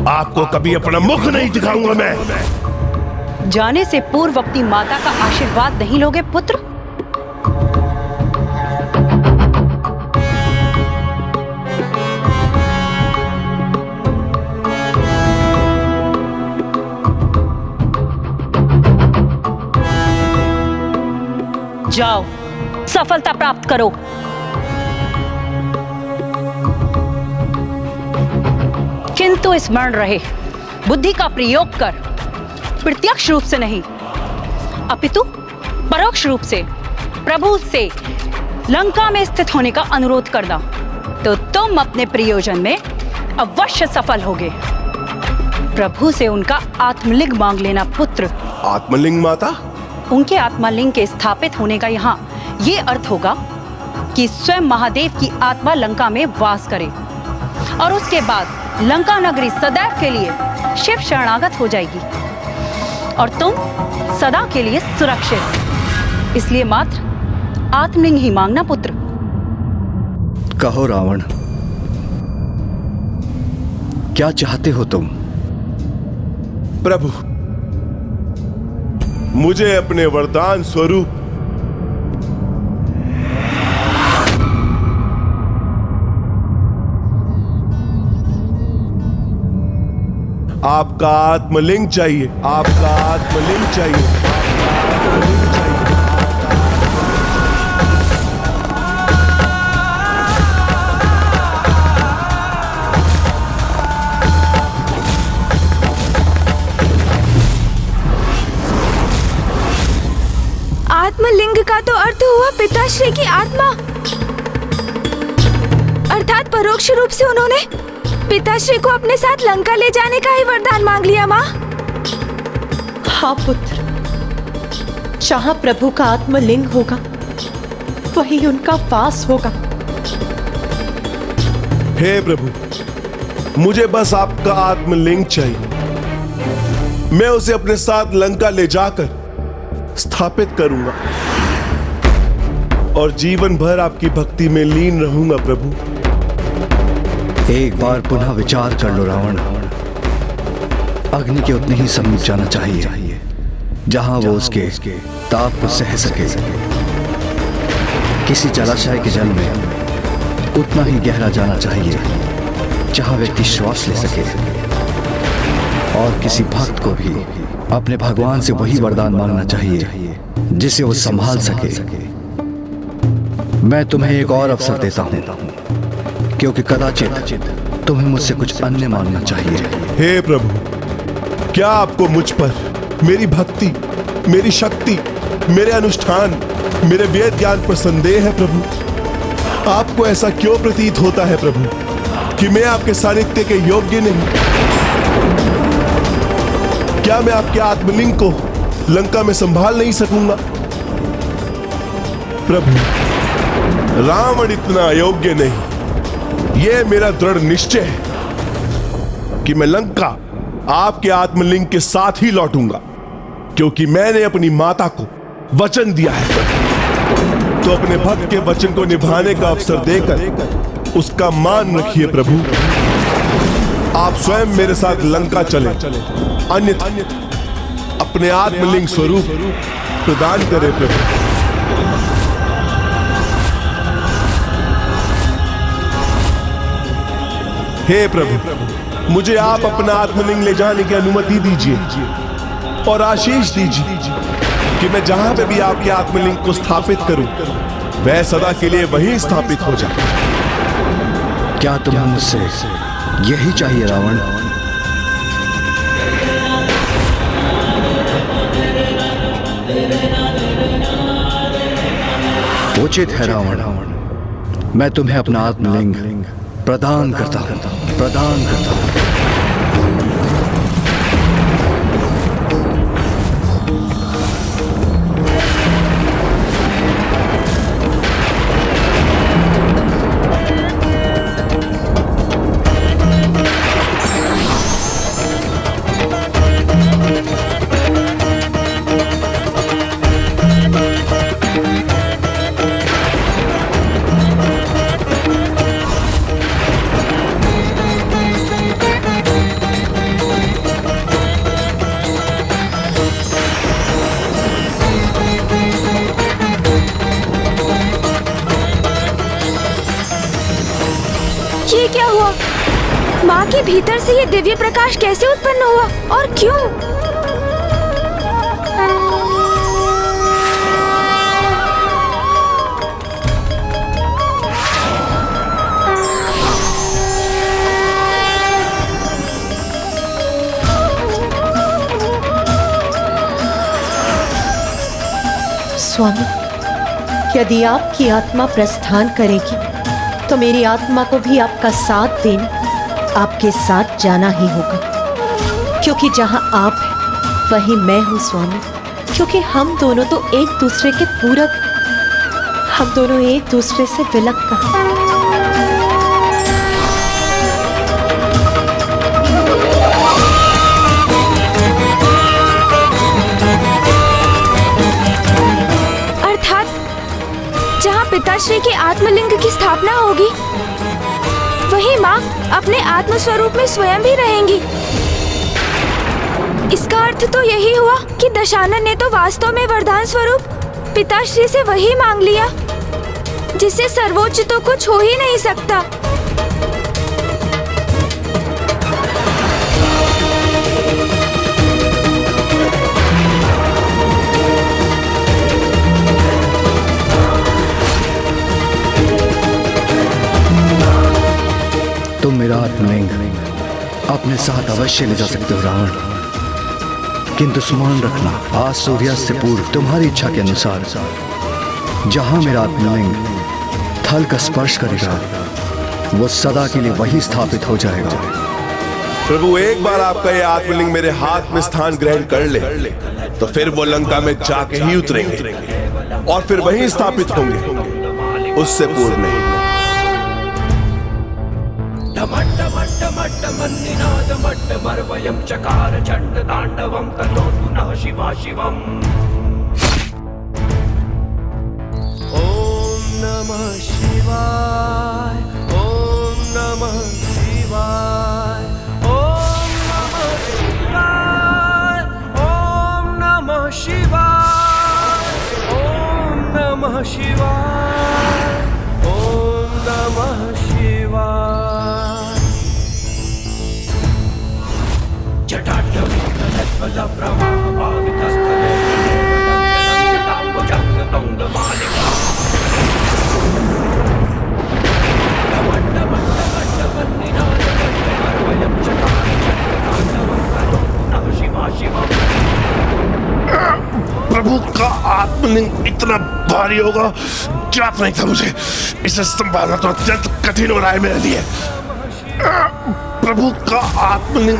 आपको कभी अपना मुख नहीं दिखाऊंगा मैं। जाने से पूर्व अपनी माता का आशीर्वाद नहीं लोगे पुत्र? जाओ, सफलता प्राप्त करो। किंतु स्मरण रहे, बुद्धि का प्रयोग कर, प्रत्यक्ष रूप से नहीं अपितु परोक्ष रूप से प्रभु से लंका में स्थित होने का अनुरोध करना, तो तुम अपने प्रयोजन में अवश्य सफल होगे। प्रभु से उनका आत्मलिंग मांग लेना पुत्र। आत्मलिंग माता? उनके आत्मलिंग के स्थापित होने का यहाँ ये अर्थ होगा कि स्वयं महादेव की आत्मा लंका में वास करे और उसके बाद लंका नगरी सदैव के लिए शिव शरणागत हो जाएगी और तुम सदा के लिए सुरक्षित। इसलिए मात्र आत्मलिंग ही मांगना पुत्र। कहो रावण, क्या चाहते हो तुम? प्रभु, मुझे अपने वरदान स्वरूप आपका आत्मलिंग चाहिए, आपका आत्मलिंग चाहिए। आत्मलिंग का तो अर्थ हुआ पिताश्री की आत्मा, अर्थात परोक्ष रूप से उन्होंने पिताश्री को अपने साथ लंका ले जाने का ही वरदान मांग लिया माँ। हाँ पुत्र, जहाँ प्रभु का आत्मलिंग होगा वही उनका वास होगा। हे प्रभु, मुझे बस आपका आत्मलिंग चाहिए। मैं उसे अपने साथ लंका ले जाकर स्थापित करूंगा और जीवन भर आपकी भक्ति में लीन रहूंगा प्रभु। एक बार पुनः विचार कर लो रावण, अग्नि के उतने ही समीप जाना चाहिए जहां वो उसके ताप को सह सके। किसी जलाशय के जल में उतना ही गहरा जाना चाहिए जहां व्यक्ति श्वास ले सके। और किसी भक्त को भी अपने भगवान से वही वरदान मांगना चाहिए जिसे वो संभाल सके। मैं तुम्हें एक और अवसर देता हूं, क्योंकि कदाचित तुम्हें मुझसे कुछ अन्य मांगना चाहिए। हे प्रभु, क्या आपको मुझ पर, मेरी भक्ति, मेरी शक्ति, मेरे अनुष्ठान, मेरे वेद ज्ञान पर संदेह है प्रभु? आपको ऐसा क्यों प्रतीत होता है प्रभु कि मैं आपके सानिध्य के योग्य नहीं? क्या मैं आपके आत्मलिंग को लंका में संभाल नहीं सकूंगा? प्रभु, रावण इतना अयोग्य नहीं। यह मेरा दृढ़ निश्चय है कि मैं लंका आपके आत्मलिंग के साथ ही लौटूंगा, क्योंकि मैंने अपनी माता को वचन दिया है। तो अपने भक्त के वचन को निभाने का अवसर देकर उसका मान रखिए प्रभु। आप स्वयं मेरे साथ लंका चले, अन्यथा अपने आत्मलिंग स्वरूप प्रदान करें प्रभु। हे प्रभु, मुझे आप अपना आत्मलिंग ले जाने की अनुमति दीजिए और आशीष दीजिए कि मैं जहां पे भी आपके आत्मलिंग को स्थापित करूं, वह सदा के लिए वहीं स्थापित हो जाए। क्या तुम्हें मुझसे यही चाहिए रावण? उचित है रावण, मैं तुम्हें अपना आत्मलिंग प्रदान करता हूं, प्रदान करता हूं। ये क्या हुआ? माँ के भीतर से ये दिव्य प्रकाश कैसे उत्पन्न हुआ और क्यों? स्वामी, यदि आपकी आत्मा प्रस्थान करेगी तो मेरी आत्मा को भी आपका साथ देना, आपके साथ जाना ही होगा, क्योंकि जहां आप हैं वहीं मैं हूं स्वामी। क्योंकि हम दोनों तो एक दूसरे के पूरक हैं, हम दोनों एक दूसरे से विलग कहां। पिताश्री के आत्मलिंग की स्थापना होगी, वहीं माँ अपने आत्म स्वरूप में स्वयं भी रहेंगी। इसका अर्थ तो यही हुआ कि दशानन ने तो वास्तव में वरदान स्वरूप पिताश्री से वही मांग लिया जिससे सर्वोच्च तो कुछ हो ही नहीं सकता। तुम मेरा आत्मलिंग अपने साथ अवश्य ले जा सकते हो रावण, किंतु स्मरण रखना, आज सूर्यास्त से पूर्व तुम्हारी इच्छा के अनुसार जहां मेरा आत्मलिंग थल का स्पर्श करेगा वो सदा के लिए वही स्थापित हो जाएगा। प्रभु, एक बार आपका ये आत्मलिंग मेरे हाथ में स्थान ग्रहण कर ले तो फिर वो लंका में जाके ही उतरेंगे और फिर वहीं स्थापित होंगे, उससे पूर्व नहीं। चकार चंड तांडवम तनोतु नः शिवा शिवम। ओम नमः शिवाय, ओम नमः शिवाय, ओम नमः शिवाय, ओम नमः शिवाय, ओम नमः शिवाय, ओम नमः शिवाय। प्रभु का आत्मलिंग इतना भारी होगा, ज्ञात नहीं था मुझे। इसे संभालना तो अत्यंत कठिन हो रहा है मेरे लिए। प्रभु का आत्मलिंग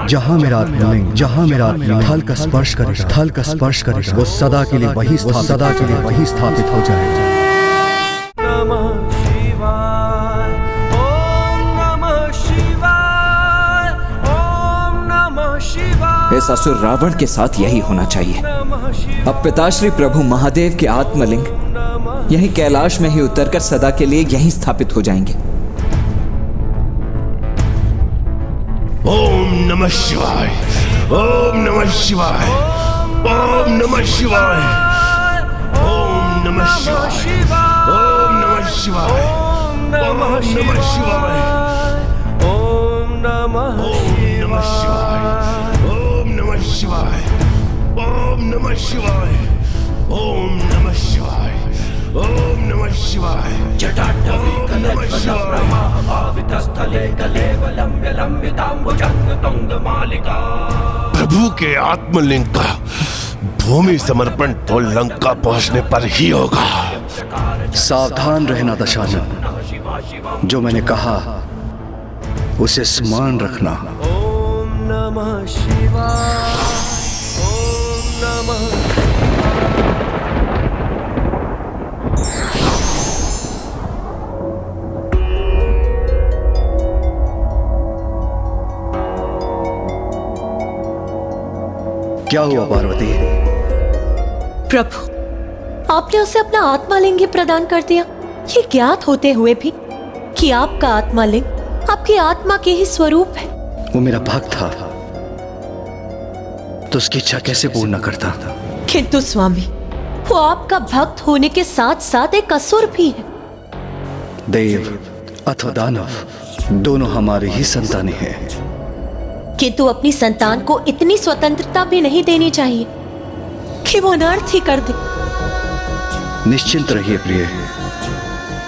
जहां मेरा आत्मलिंग थल का स्पर्श करेगा वो सदा के लिए वही स्थापित हो जाएगा। नमः शिवाय, ओम नमः शिवाय, ओम नमः शिवाय। इस असुर रावण के साथ यही होना चाहिए। अब पिताश्री प्रभु महादेव के आत्मलिंग यही कैलाश में ही उतरकर सदा के लिए यहीं स्थापित हो जाएंगे। ओम नमः शिवाय, ओम नमः शिवाय, ओम नमः शिवाय, ओम नमः शिवाय, ओम नमः शिवाय, ओम नमः शिवाय, ओम नमः शिवाय, ओम नमः शिवाय, ओम नमः शिवाय, ओम नमः शिवाय, ओम नमः शिवाय। जटाटवी कलशप्रवाह भावितस्थले कलेवलम्ब्य लम्बिताम्बुजंग तुंगमालिका। प्रभु के आत्मलिंग का भूमि समर्पण तो लंका पहुंचने पर ही होगा। सावधान रहना दशानन, जो मैंने कहा उसे स्मरण रखना। ओम नमः शिवाय, ओम नमः क्या हुआ पार्वती? प्रभु, आपने उसे अपना आत्मालिंग ही प्रदान कर दिया, ये ज्ञात होते हुए भी कि आपका आत्मालिंग आपकी आत्मा के ही स्वरूप है। वो मेरा भक्त था तो उसकी इच्छा कैसे पूर्ण न करता? किंतु स्वामी, वो आपका भक्त होने के साथ साथ एक असुर भी है। देव अथवा दानव दोनों हमारे ही संतानें हैं। किंतु अपनी संतान को इतनी स्वतंत्रता भी नहीं देनी चाहिए कि वो अनर्थ ही कर दे। निश्चिंत रहिए प्रिय,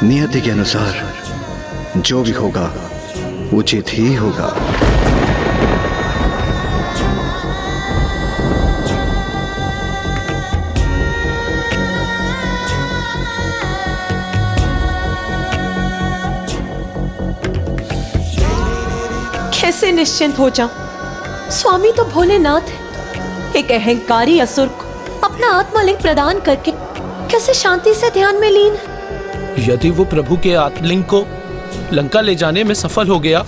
नियति के अनुसार जो भी होगा उचित ही होगा। कैसे निश्चिंत हो जाऊं? स्वामी तो भोलेनाथ है। एक अहंकारी असुर को अपना आत्मलिंग प्रदान करके कैसे शांति से ध्यान में लीन है। यदि वो प्रभु के आत्मलिंग को लंका ले जाने में सफल हो गया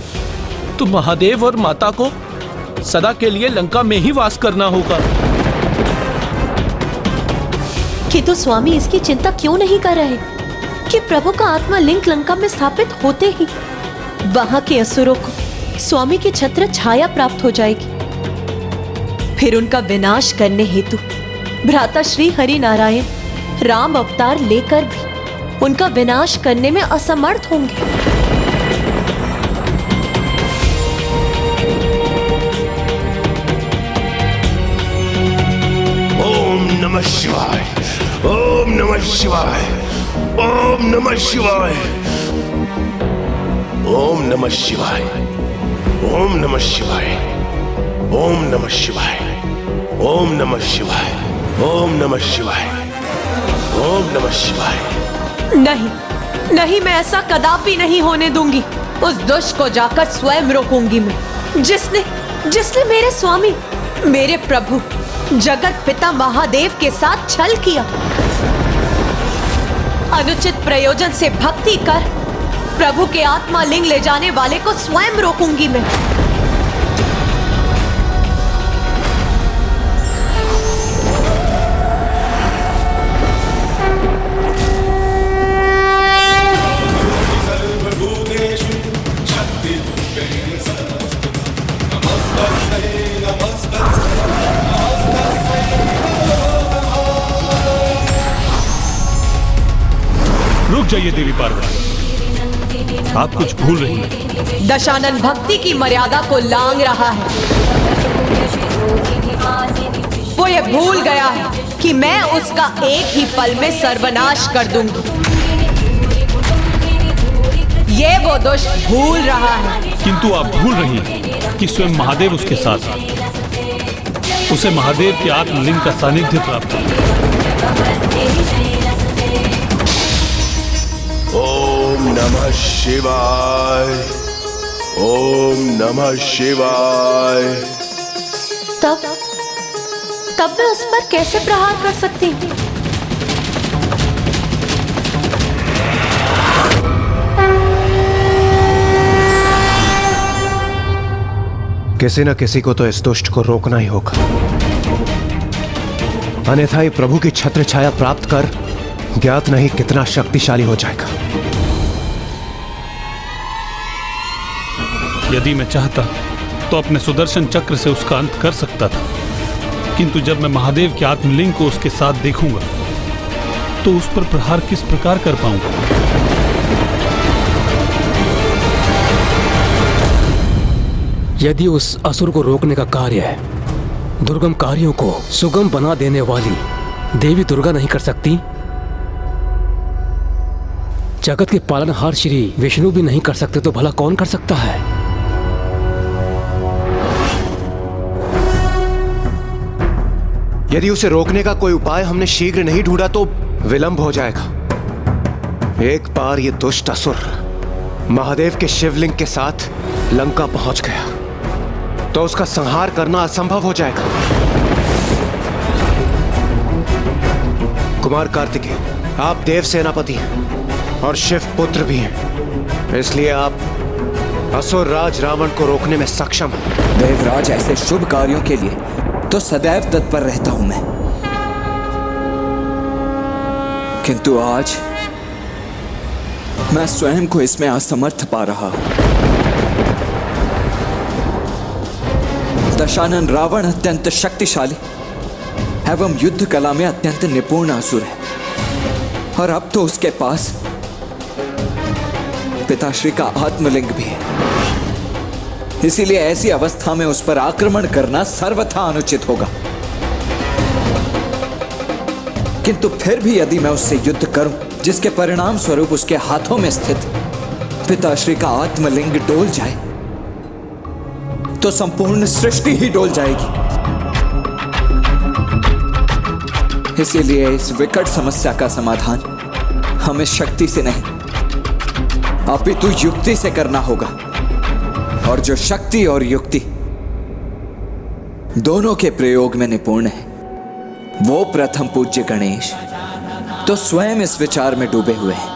तो महादेव और माता को सदा के लिए लंका में ही वास करना होगा। कि तो स्वामी इसकी चिंता क्यों नहीं कर रहे कि प्रभु का आत्मलिंग लंका में स्थापित होते ही वहां के असुरों को स्वामी की छत्र छाया प्राप्त हो जाएगी। फिर उनका विनाश करने हेतु भ्राता श्री हरि नारायण राम अवतार लेकर भी उनका विनाश करने में असमर्थ होंगे। ओम नमः शिवाय, ओम नमः शिवाय, ओम नमः शिवाय, ओम नमः शिवाय, ओम नमः शिवाय, ओम नमः शिवाय, ओम नमः शिवाय, ओम नमः शिवाय, ओम नमः शिवाय। नहीं नहीं, मैं ऐसा कदापि नहीं होने दूंगी। उस दुष्ट को जाकर स्वयं रोकूंगी मैं, जिसने मेरे स्वामी, मेरे प्रभु जगत पिता महादेव के साथ छल किया। अनुचित प्रयोजन से भक्ति कर प्रभु के आत्मा लिंग ले जाने वाले को स्वयं रोकूंगी मैं। रुक जाइए देवी पार्वती, आप कुछ भूल रही हैं। दशानन भक्ति की मर्यादा को लांघ रहा है। वो ये भूल गया है कि मैं उसका एक ही पल में सर्वनाश कर दूंगी। ये वो दुष्ट भूल रहा है। किंतु आप भूल रही हैं कि स्वयं महादेव उसके साथ हैं। उसे महादेव के आत्मलिंग का सानिध्य प्राप्त है। ओम नमः शिवाय, ओम नमः शिवाय। तब मैं उस पर कैसे प्रहार कर सकती हूँ? किसी न किसी को तो इस दुष्ट को रोकना ही होगा, अन्यथा ये प्रभु की छत्र छाया प्राप्त कर ज्ञात नहीं कितना शक्तिशाली हो जाएगा। यदि मैं चाहता तो अपने सुदर्शन चक्र से उसका अंत कर सकता था, किंतु जब मैं महादेव के आत्मलिंग को उसके साथ देखूंगा तो उस पर प्रहार किस प्रकार कर पाऊंगा। यदि उस असुर को रोकने का कार्य है दुर्गम कार्यों को सुगम बना देने वाली देवी दुर्गा नहीं कर सकती, जगत के पालनहार श्री विष्णु भी नहीं कर सकते, तो भला कौन कर सकता है? यदि उसे रोकने का कोई उपाय हमने शीघ्र नहीं ढूंढा तो विलंब हो जाएगा। एक बार ये दुष्ट असुर महादेव के शिवलिंग के साथ लंका पहुंच गया तो उसका संहार करना असंभव हो जाएगा। कुमार कार्तिकेय, आप देव सेनापति हैं और शिव पुत्र भी हैं, इसलिए आप असुर राज रावण को रोकने में सक्षम हैं। देवराज, ऐसे शुभ कार्यों के लिए तो सदैव तत्पर रहता हूं मैं, किंतु आज मैं स्वयं को इसमें असमर्थ पा रहा हूं। दशानन रावण अत्यंत शक्तिशाली एवं युद्ध कला में अत्यंत निपुण असुर है, और अब तो उसके पास पिताश्री का आत्मलिंग भी है। इसीलिए ऐसी अवस्था में उस पर आक्रमण करना सर्वथा अनुचित होगा। किंतु फिर भी यदि मैं उससे युद्ध करूं, जिसके परिणाम स्वरूप उसके हाथों में स्थित पिताश्री का आत्मलिंग डोल जाए, तो संपूर्ण सृष्टि ही डोल जाएगी। इसीलिए इस विकट समस्या का समाधान हमें शक्ति से नहीं अपितु युक्ति से करना होगा। और जो शक्ति और युक्ति दोनों के प्रयोग में निपुण है, वो प्रथम पूज्य गणेश तो स्वयं इस विचार में डूबे हुए हैं।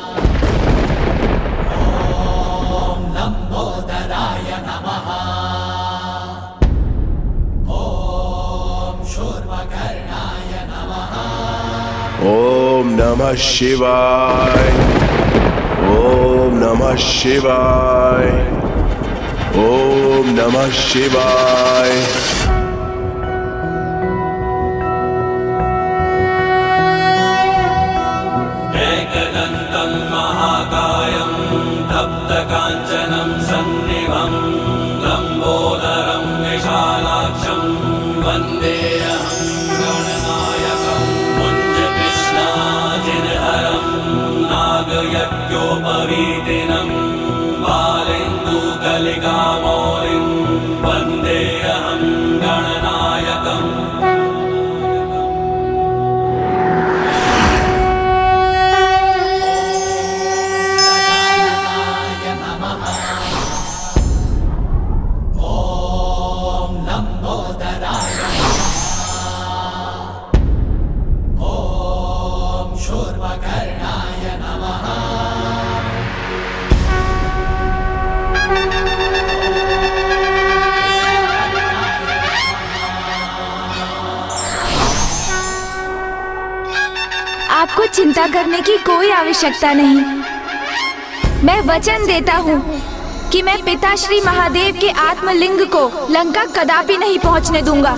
ओम नमः शिवाय, ओम नमः शिवाय, ओम नमः शिवाय। एकदन्तं महाकायं तप्तकाञ्चनं सन्निभं लम्बोदरं विशालाक्षं वन्देऽहं गणनायकं मुञ्जकृष्णाजिनहरं नागयज्ञोपवीतिनं बालेन्दुकलिकामौलिं वन्देऽहं गणनायकम्। आपको चिंता करने की कोई आवश्यकता नहीं। मैं वचन देता हूँ कि मैं पिताश्री महादेव के आत्मलिंग को लंका कदापि नहीं पहुँचने दूंगा।